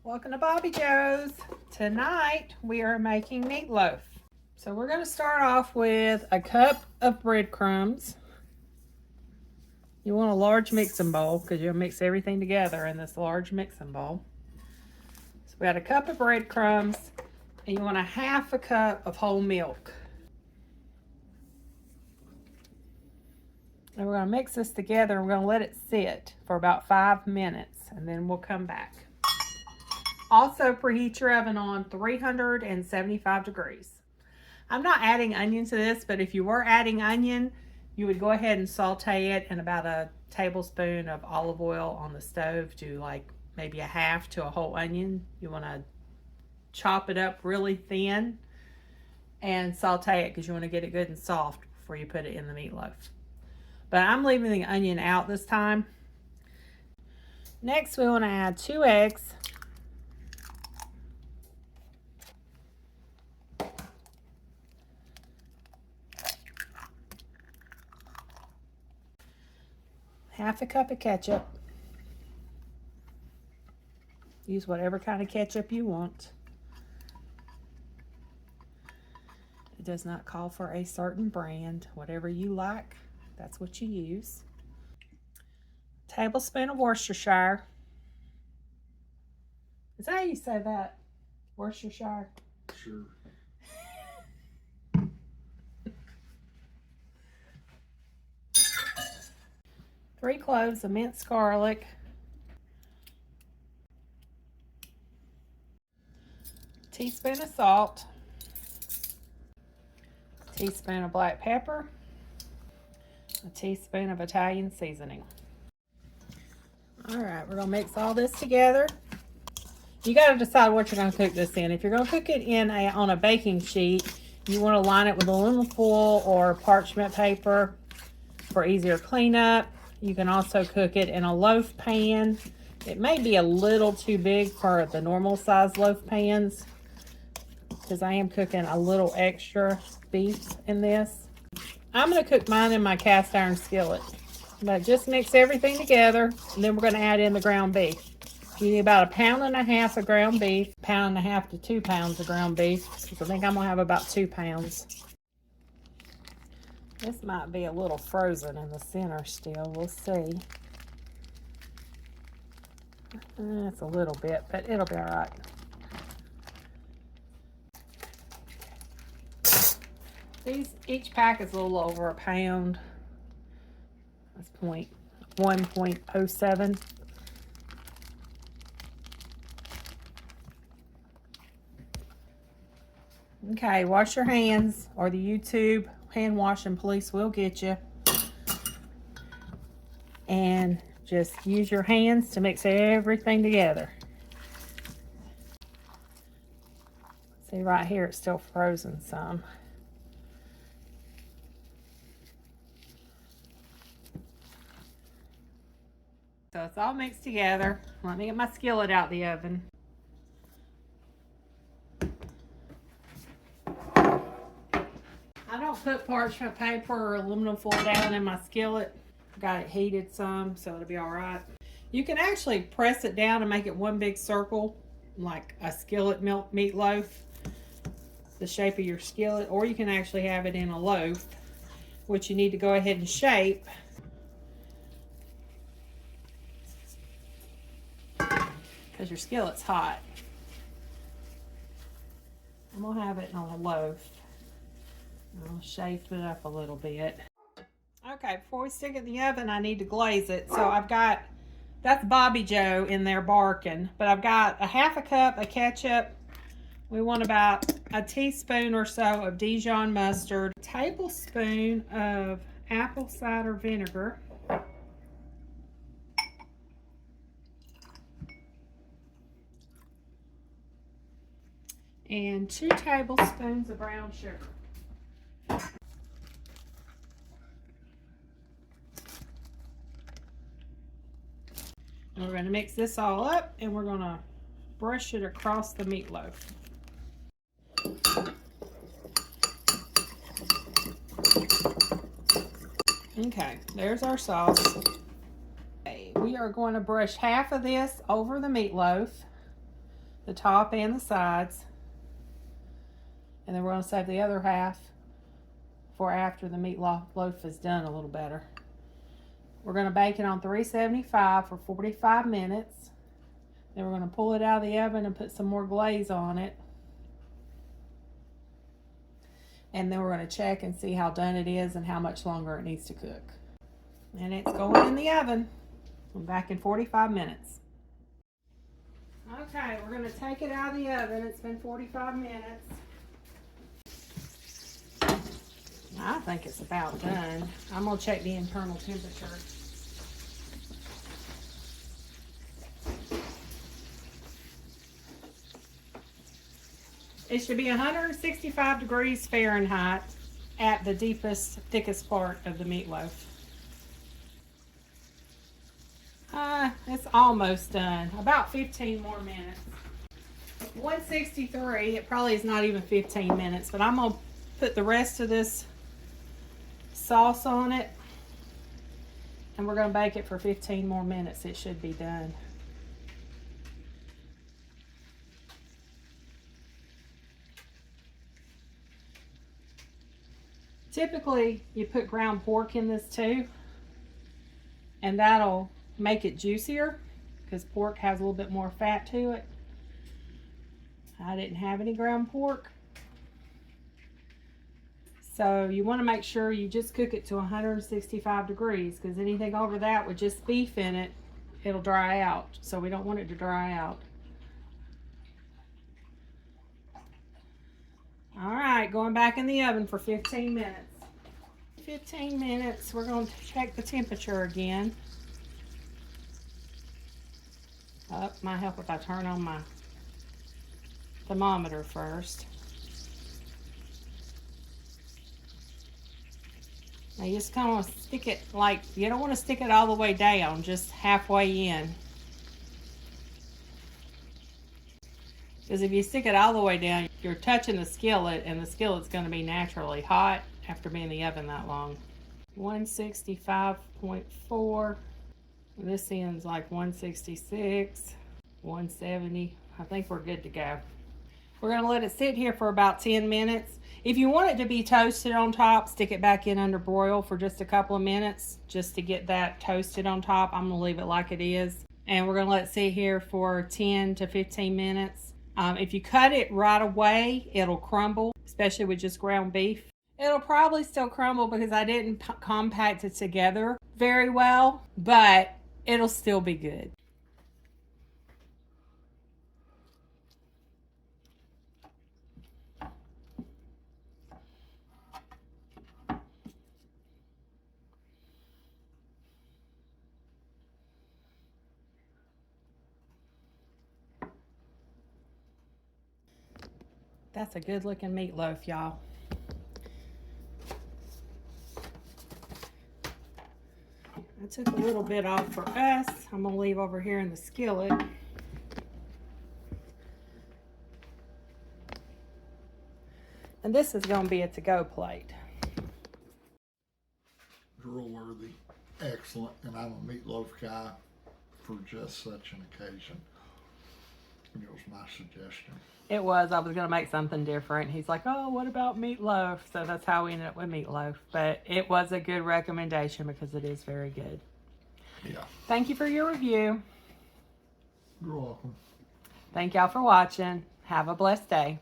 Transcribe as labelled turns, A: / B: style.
A: Welcome to Bobbi Jo's. Tonight we are making meatloaf. So we're going to start off with a cup of breadcrumbs. You want a large mixing bowl because you'll mix everything together in this large mixing bowl. So we got a cup of breadcrumbs and you want a half a cup of whole milk. And we're going to mix this together and we're going to let it sit for about 5 minutes and then we'll come back. Also, preheat your oven on 375 degrees. I'm not adding onion to this, but if you were adding onion, you would go ahead and saute it in about a tablespoon of olive oil on the stove to like maybe a half to a whole onion. You want to chop it up really thin and saute it because you want to get it good and soft before you put it in the meatloaf. But I'm leaving the onion out this time. Next, we want to add 2 eggs. Half a cup of ketchup. Use whatever kind of ketchup you want. It does not call for a certain brand. Whatever you like, that's what you use. A tablespoon of Worcestershire. Is that how you say that? Worcestershire?
B: Sure.
A: 3 cloves of minced garlic, a teaspoon of salt, a teaspoon of black pepper, a teaspoon of Italian seasoning. All right, we're gonna mix all this together. You gotta decide what you're gonna cook this in. If you're gonna cook it on a baking sheet, you wanna line it with aluminum foil or parchment paper for easier cleanup. You can also cook it in a loaf pan. It may be a little too big for the normal size loaf pans because I am cooking a little extra beef in this. I'm going to cook mine in my cast iron skillet. But just mix everything together and then we're going to add in the ground beef. You need about 1.5 pounds of ground beef, 1.5 pounds to 2 pounds of ground beef because I think I'm going to have about 2 pounds. This might be a little frozen in the center still. We'll see. It's a little bit, but it'll be all right. Each pack is a little over 1 pound. That's 1.07. Okay, wash your hands or the YouTube hand washing police will get you. And just use your hands to mix everything together. See right here, it's still frozen some. So it's all mixed together. Let me get my skillet out of the oven. I don't put parchment paper or aluminum foil down in my skillet. Got it heated some, so it'll be all right. You can actually press it down and make it one big circle, like a skillet meatloaf, the shape of your skillet, or you can actually have it in a loaf, which you need to go ahead and shape. Because your skillet's hot. I'm gonna have it on a loaf. I'll shape it up a little bit. Okay, before we stick it in the oven, I need to glaze it. So I've got, that's Bobbi Jo in there barking, but I've got 1/2 cup of ketchup. We want about a teaspoon or so of Dijon mustard, a tablespoon of apple cider vinegar, and 2 tablespoons of brown sugar. And we're going to mix this all up and we're going to brush it across the meatloaf. Okay, there's our sauce. Okay, we are going to brush half of this over the meatloaf. the top and the sides. And then we're going to save the other half for after the meatloaf is done a little better. We're going to bake it on 375 for 45 minutes. Then we're going to pull it out of the oven and put some more glaze on it. And then we're going to check and see how done it is and how much longer it needs to cook. And it's going in the oven. I'm back in 45 minutes. Okay, we're going to take it out of the oven. It's been 45 minutes. I think it's about done. I'm going to check the internal temperature. It should be 165 degrees Fahrenheit at the deepest, thickest part of the meatloaf. It's almost done. About 15 more minutes. 163, it probably is not even 15 minutes, but I'm going to put the rest of this sauce on it, and we're going to bake it for 15 more minutes. It should be done. Typically, you put ground pork in this too, and that'll make it juicier because pork has a little bit more fat to it. I didn't have any ground pork. So you want to make sure you just cook it to 165 degrees because anything over that with just beef in it, it'll dry out. So we don't want it to dry out. All right, going back in the oven for 15 minutes. 15 minutes, we're going to check the temperature again. Might help if I turn on my thermometer first. Now you just kind of stick it like, you don't want to stick it all the way down, just halfway in. Because if you stick it all the way down, you're touching the skillet, and the skillet's going to be naturally hot after being in the oven that long. 165.4. This end's like 166, 170. I think we're good to go. We're going to let it sit here for about 10 minutes. If you want it to be toasted on top, stick it back in under broil for just a couple of minutes just to get that toasted on top. I'm going to leave it like it is. And we're going to let it sit here for 10 to 15 minutes. If you cut it right away, it'll crumble, especially with just ground beef. It'll probably still crumble because I didn't compact it together very well, but it'll still be good. That's a good looking meatloaf, y'all. I took a little bit off for us. I'm gonna leave over here in the skillet. And this is gonna be a to-go plate.
B: Drool-worthy, excellent, and I'm a meatloaf guy for just such an occasion. And it was my suggestion.
A: It was. I was going to make something different. He's like, oh, what about meatloaf? So that's how we ended up with meatloaf. But it was a good recommendation because it is very good.
B: Yeah.
A: Thank you for your review.
B: You're welcome.
A: Thank y'all for watching. Have a blessed day.